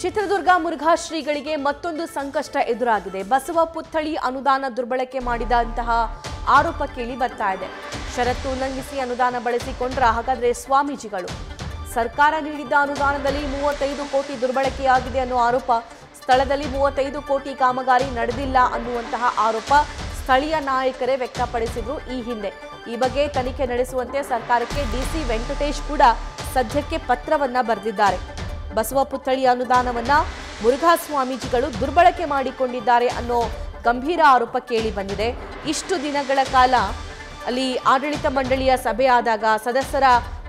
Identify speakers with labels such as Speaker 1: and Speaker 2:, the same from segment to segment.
Speaker 1: ಚಿತ್ರದುರ್ಗ ಮುರುಘಾ ಶ್ರೀಗಳಿಗೆ ಮತ್ತೊಂದು ಸಂಕಷ್ಟ ಎದುರಾಗಿದೆ. ಬಸವ ಪುತ್ಥಳಿ ಅನುದಾನ ದುರ್ಬಳಕೆ ಮಾಡಿದಂತಹ ಆರೋಪ ಕೇಳಿ ಬರ್ತಾ ಇದೆ. ಷರತ್ತು ಉಲ್ಲಂಘಿಸಿ ಅನುದಾನ ಬಳಸಿಕೊಂಡ್ರ ಹಾಗಾದ್ರೆ ಸ್ವಾಮೀಜಿಗಳು ಸರ್ಕಾರ ನೀಡಿದ್ದ ಅನುದಾನದಲ್ಲಿ 35 ಕೋಟಿ ದುರ್ಬಳಕೆಯಾಗಿದೆ ಅನ್ನೋ ಆರೋಪ, ಸ್ಥಳದಲ್ಲಿ 35 ಕೋಟಿ ಕಾಮಗಾರಿ ನಡೆದಿಲ್ಲ ಅನ್ನುವಂತಹ ಆರೋಪ ಸ್ಥಳೀಯ ನಾಯಕರೇ ವ್ಯಕ್ತಪಡಿಸಿದ್ರು. ಈ ಹಿಂದೆ ಈ ಬಗ್ಗೆ ತನಿಖೆ ನಡೆಸುವಂತೆ ಸರ್ಕಾರಕ್ಕೆ ಡಿಸಿ ವೆಂಕಟೇಶ್ ಕೂಡ ಸದ್ಯಕ್ಕೆ ಪತ್ರವನ್ನ ಬರೆದಿದ್ದಾರೆ. ಬಸವ ಪುತ್ಥಳಿ ಅನುದಾನವನ್ನ ಮುರುಘಾ ಸ್ವಾಮೀಜಿಗಳು ದುರ್ಬಳಕೆ ಮಾಡಿಕೊಂಡಿದ್ದಾರೆ ಅನ್ನೋ ಗಂಭೀರ ಆರೋಪ ಕೇಳಿ ಬಂದಿದೆ. ಇಷ್ಟು ದಿನಗಳ ಕಾಲ ಅಲ್ಲಿ ಆಡಳಿತ ಮಂಡಳಿಯ ಸಭೆ ಆದಾಗ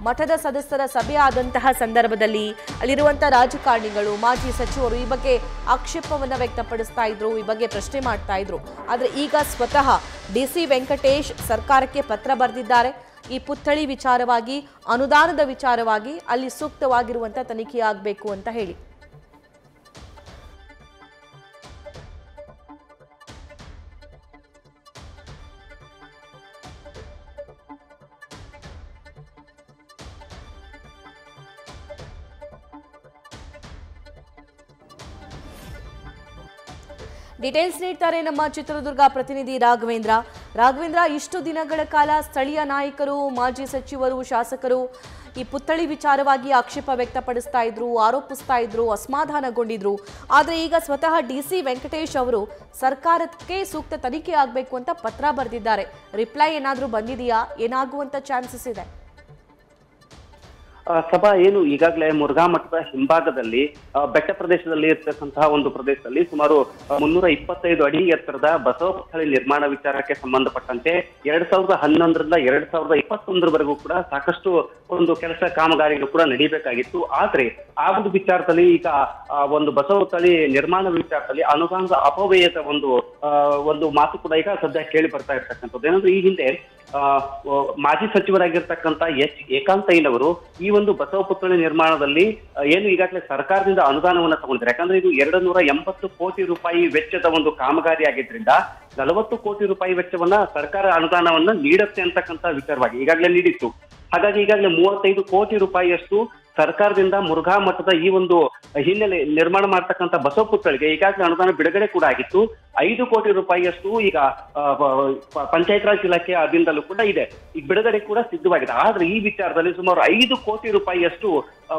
Speaker 1: ಮಠದ ಸದಸ್ಯರ ಸಭೆ ಆದಂತಹ ಸಂದರ್ಭದಲ್ಲಿ ಅಲ್ಲಿರುವಂತಹ ರಾಜಕಾರಣಿಗಳು, ಮಾಜಿ ಸಚಿವರು ಈ ಬಗ್ಗೆ ಆಕ್ಷೇಪವನ್ನ ವ್ಯಕ್ತಪಡಿಸ್ತಾ ಇದ್ರು, ಈ ಬಗ್ಗೆ ಪ್ರಶ್ನೆ ಮಾಡ್ತಾ ಇದ್ರು. ಆದ್ರೆ ಈಗ ಸ್ವತಃ ಡಿಸಿ ವೆಂಕಟೇಶ್ ಸರ್ಕಾರಕ್ಕೆ ಪತ್ರ ಬರೆದಿದ್ದಾರೆ. ಈ ಪುತ್ಥಳಿ ವಿಚಾರವಾಗಿ, ಅನುದಾನದ ವಿಚಾರವಾಗಿ ಅಲ್ಲಿ ಸೂಕ್ತವಾಗಿರುವಂತಹ ತನಿಖೆ ಆಗಬೇಕು ಅಂತ ಹೇಳಿ. ಡೀಟೇಲ್ಸ್ ನೀಡ್ತಾರೆ ನಮ್ಮ ಚಿತ್ರದುರ್ಗ ಪ್ರತಿನಿಧಿ ರಾಘವೇಂದ್ರ. ಇಷ್ಟು ದಿನಗಳ ಕಾಲ ಸ್ಥಳೀಯ ನಾಯಕರು, ಮಾಜಿ ಸಚಿವರು, ಶಾಸಕರು ಈ ಪುತ್ಥಳಿ ವಿಚಾರವಾಗಿ ಆಕ್ಷೇಪ ವ್ಯಕ್ತಪಡಿಸ್ತಾ ಇದ್ರು, ಆರೋಪಿಸ್ತಾ ಇದ್ರು, ಅಸಮಾಧಾನಗೊಂಡಿದ್ರು. ಆದರೆ ಈಗ ಸ್ವತಃ ಡಿಸಿ ವೆಂಕಟೇಶ್ ಅವರು ಸರ್ಕಾರಕ್ಕೆ ಸೂಕ್ತ ತನಿಖೆ ಆಗಬೇಕು ಅಂತ ಪತ್ರ ಬರೆದಿದ್ದಾರೆ. ರಿಪ್ಲೈ ಏನಾದರೂ ಬಂದಿದೆಯಾ? ಏನಾಗುವಂತ ಚಾನ್ಸಸ್ ಇದೆ?
Speaker 2: ಸಭಾ ಏನು ಈಗಾಗಲೇ ಮುರುಘಾ ಮಠದ ಹಿಂಭಾಗದಲ್ಲಿ ಬೆಟ್ಟ ಪ್ರದೇಶದಲ್ಲಿ ಇರ್ತಕ್ಕಂತಹ ಒಂದು ಪ್ರದೇಶದಲ್ಲಿ ಸುಮಾರು 325 ಅಡಿ ಎತ್ತರದ ಬಸವ ಪುತ್ಥಳಿ ನಿರ್ಮಾಣ ವಿಚಾರಕ್ಕೆ ಸಂಬಂಧಪಟ್ಟಂತೆ 2011ರಿಂದ 2021ವರೆಗೂ ಕೂಡ ಸಾಕಷ್ಟು ಒಂದು ಕೆಲಸ ಕಾಮಗಾರಿಗಳು ಕೂಡ ನಡೀಬೇಕಾಗಿತ್ತು. ಆದ್ರೆ ಆ ಒಂದು ವಿಚಾರದಲ್ಲಿ ಈಗ ಒಂದು ಬಸವ ಪುತ್ಥಳಿ ನಿರ್ಮಾಣ ವಿಚಾರದಲ್ಲಿ ಅನುದಾನದ ಅಪವ್ಯಯದ ಒಂದು ಮಾತು ಕೂಡ ಈಗ ಸದ್ಯ ಕೇಳಿ ಬರ್ತಾ ಇರ್ತಕ್ಕಂಥದ್ದು. ಏನಂದ್ರೆ ಈ ಹಿಂದೆ ಮಾಜಿ ಸಚಿವರಾಗಿರ್ತಕ್ಕಂಥ ಏಕಾಂತಯ್ಯನವರು ಈ ಒಂದು ಬಸವ ಪುತ್ಥಳಿ ನಿರ್ಮಾಣದಲ್ಲಿ ಏನು ಈಗಾಗಲೇ ಸರ್ಕಾರದಿಂದ ಅನುದಾನವನ್ನ ತಗೊಂಡಿದ್ದಾರೆ. ಯಾಕಂದ್ರೆ ಇದು 280 ಕೋಟಿ ರೂಪಾಯಿ ವೆಚ್ಚದ ಒಂದು ಕಾಮಗಾರಿ ಆಗಿದ್ರಿಂದ 40 ಕೋಟಿ ರೂಪಾಯಿ ವೆಚ್ಚವನ್ನ ಸರ್ಕಾರ ಅನುದಾನವನ್ನ ನೀಡುತ್ತೆ ಅಂತಕ್ಕಂಥ ವಿಚಾರವಾಗಿ ಈಗಾಗಲೇ ನೀಡಿತ್ತು. ಹಾಗಾಗಿ ಈಗಾಗಲೇ 35 ಕೋಟಿ ರೂಪಾಯಿಯಷ್ಟು ಸರ್ಕಾರದಿಂದ ಮುರುಘಾ ಮಠದ ಈ ಒಂದು ಹಿನ್ನೆಲೆ ನಿರ್ಮಾಣ ಮಾಡ್ತಕ್ಕಂಥ ಬಸವ ಪುತ್ಥಳಿಗೆ ಈಗಾಗಲೇ ಅನುದಾನ ಬಿಡುಗಡೆ ಕೂಡ ಆಗಿತ್ತು. 5 ಕೋಟಿ ರೂಪಾಯಿಯಷ್ಟು ಈಗ ಪಂಚಾಯತ್ ರಾಜ್ ಇಲಾಖೆ ಅಧೀನದಲ್ಲೂ ಕೂಡ ಇದೆ, ಈಗ ಬಿಡುಗಡೆ ಕೂಡ ಸಿದ್ಧವಾಗಿದೆ. ಆದ್ರೆ ಈ ವಿಚಾರದಲ್ಲಿ ಸುಮಾರು 5 ಕೋಟಿ ರೂಪಾಯಿಯಷ್ಟು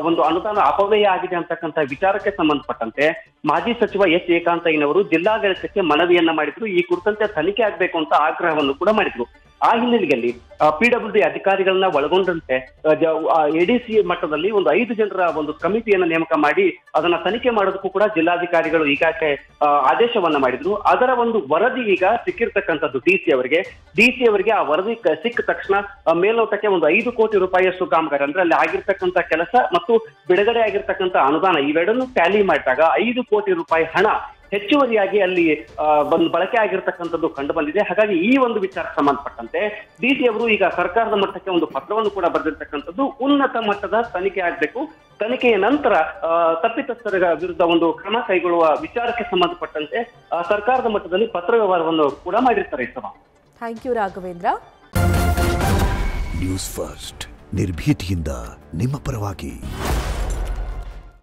Speaker 2: ಒಂದು ಅನುದಾನ ಅಪವ್ಯಯ ಆಗಿದೆ ಅಂತಕ್ಕಂಥ ವಿಚಾರಕ್ಕೆ ಸಂಬಂಧಪಟ್ಟಂತೆ ಮಾಜಿ ಸಚಿವ ಏಕಾಂತಯ್ಯನವರು ಜಿಲ್ಲಾಡಳಿತಕ್ಕೆ ಮನವಿಯನ್ನ ಮಾಡಿದ್ರು. ಈ ಕುರಿತಂತೆ ತನಿಖೆ ಆಗ್ಬೇಕು ಅಂತ ಆಗ್ರಹವನ್ನು ಕೂಡ ಮಾಡಿದ್ರು. ಆ ಹಿನ್ನೆಲೆಯಲ್ಲಿ PWD ಅಧಿಕಾರಿಗಳನ್ನ ಒಳಗೊಂಡಂತೆ ADC ಮಟ್ಟದಲ್ಲಿ ಒಂದು 5 ಜನರ ಒಂದು ಕಮಿಟಿಯನ್ನ ನೇಮಕ ಮಾಡಿ ಅದನ್ನ ತನಿಖೆ ಮಾಡೋದಕ್ಕೂ ಕೂಡ ಜಿಲ್ಲಾಧಿಕಾರಿಗಳು ಈಗಾಗಲೇ ಆದೇಶವನ್ನ ಮಾಡಿದ್ರು. ಅದರ ಒಂದು ವರದಿ ಈಗ ಸಿಕ್ಕಿರ್ತಕ್ಕಂಥದ್ದು ಡಿಸಿ ಅವರಿಗೆ. ಆ ವರದಿ ಸಿಕ್ಕ ತಕ್ಷಣ ಮೇಲ್ನೋಟಕ್ಕೆ ಒಂದು 5 ಕೋಟಿ ರೂಪಾಯಿಯಷ್ಟು ಕಾಮಗಾರಿ ಅಂದ್ರೆ ಅಲ್ಲಿ ಆಗಿರ್ತಕ್ಕಂಥ ಕೆಲಸ ಮತ್ತು ಬಿಡುಗಡೆ ಆಗಿರ್ತಕ್ಕಂಥ ಅನುದಾನ ಇವೆರಡನ್ನು ಟ್ಯಾಲಿ ಮಾಡಿದಾಗ 5 ಕೋಟಿ ರೂಪಾಯಿ ಹಣ ಹೆಚ್ಚುವರಿಯಾಗಿ ಅಲ್ಲಿ ಬಳಕೆ ಆಗಿರ್ತಕ್ಕಂಥದ್ದು ಕಂಡು ಬಂದಿದೆ. ಹಾಗಾಗಿ ಈ ಒಂದು ವಿಚಾರಕ್ಕೆ ಸಂಬಂಧಪಟ್ಟಂತೆ ಡಿಸಿ ಅವರು ಈಗ ಸರ್ಕಾರದ ಮಟ್ಟಕ್ಕೆ ಒಂದು ಪತ್ರವನ್ನು ಕೂಡ ಬರೆದಿರ್ತಕ್ಕಂಥದ್ದು. ಉನ್ನತ ಮಟ್ಟದ ತನಿಖೆ ಆಗಬೇಕು, ತನಿಖೆಯ ನಂತರ ತಪ್ಪಿತಸ್ಥರ ವಿರುದ್ಧ ಒಂದು ಕ್ರಮ ಕೈಗೊಳ್ಳುವ ವಿಚಾರಕ್ಕೆ ಸಂಬಂಧಪಟ್ಟಂತೆ ಸರ್ಕಾರದ ಮಟ್ಟದಲ್ಲಿ ಪತ್ರ ವ್ಯವಹಾರವನ್ನು ಕೂಡ ಮಾಡಿರ್ತಾರೆ.
Speaker 1: Thank you Raghavendra.
Speaker 3: News First ನಿರ್ಭೀತಿಯಿಂದ ನಿಮ್ಮ ಪರವಾಗಿ.